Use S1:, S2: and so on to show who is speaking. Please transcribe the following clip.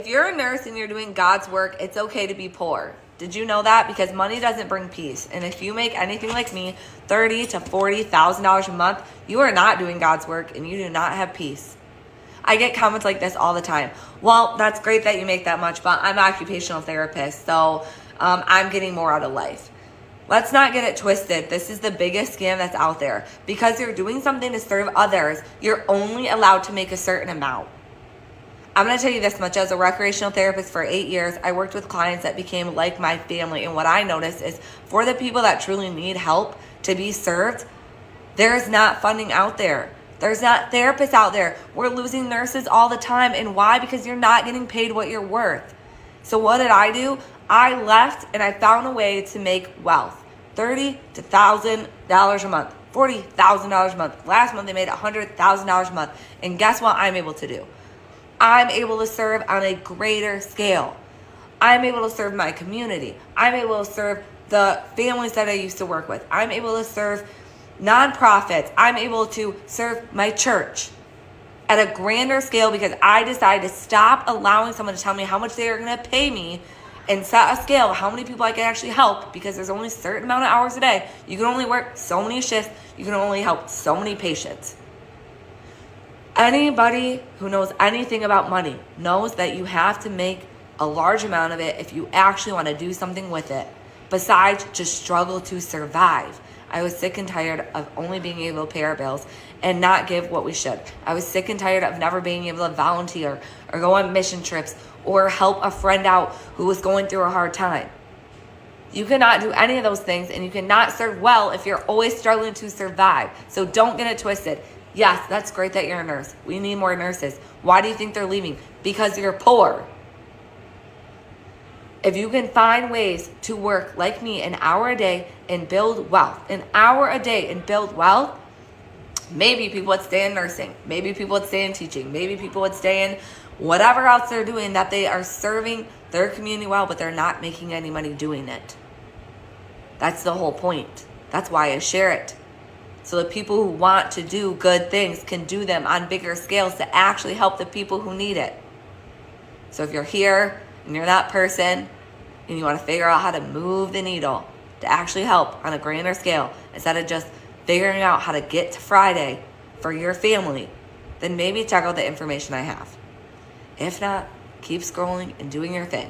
S1: If you're a nurse and you're doing God's work, it's okay to be poor. Did you know that? Because money doesn't bring peace. And if you make anything like me, $30,000 to $40,000 a month, you are not doing God's work and you do not have peace. I get comments like this all the time. Well, that's great that you make that much, but I'm an occupational therapist, so I'm getting more out of life. Let's not get it twisted. This is the biggest scam that's out there. Because you're doing something to serve others, you're only allowed to make a certain amount. I'm going to tell you this much. As a recreational therapist for 8 years, I worked with clients that became like my family. And what I noticed is for the people that truly need help to be served, there's not funding out there. There's not therapists out there. We're losing nurses all the time. And why? Because you're not getting paid what you're worth. So what did I do? I left and I found a way to make wealth. $30,000 to $1,000 a month, $40,000 a month. Last month they made $100,000 a month. And guess what I'm able to do? I'm able to serve on a greater scale. I'm able to serve my community. I'm able to serve the families that I used to work with. I'm able to serve nonprofits. I'm able to serve my church at a grander scale because I decided to stop allowing someone to tell me how much they are going to pay me and set a scale of how many people I can actually help, because there's only a certain amount of hours a day. You can only work so many shifts. You can only help so many patients. Anybody who knows anything about money knows that you have to make a large amount of it if you actually want to do something with it, besides just struggle to survive. I was sick and tired of only being able to pay our bills and not give what we should. I was sick and tired of never being able to volunteer or go on mission trips or help a friend out who was going through a hard time. You cannot do any of those things, and you cannot serve well if you're always struggling to survive. So don't get it twisted. Yes, that's great that you're a nurse. We need more nurses. Why do you think they're leaving? Because you're poor. If you can find ways to work like me an hour a day and build wealth, maybe people would stay in nursing. Maybe people would stay in teaching. Maybe people would stay in whatever else they're doing, that they are serving their community well, but they're not making any money doing it. That's the whole point. That's why I share it. So the people who want to do good things can do them on bigger scales to actually help the people who need it. So if you're here and you're that person and you want to figure out how to move the needle to actually help on a grander scale, instead of just figuring out how to get to Friday for your family, then maybe check out the information I have. If not, keep scrolling and doing your thing.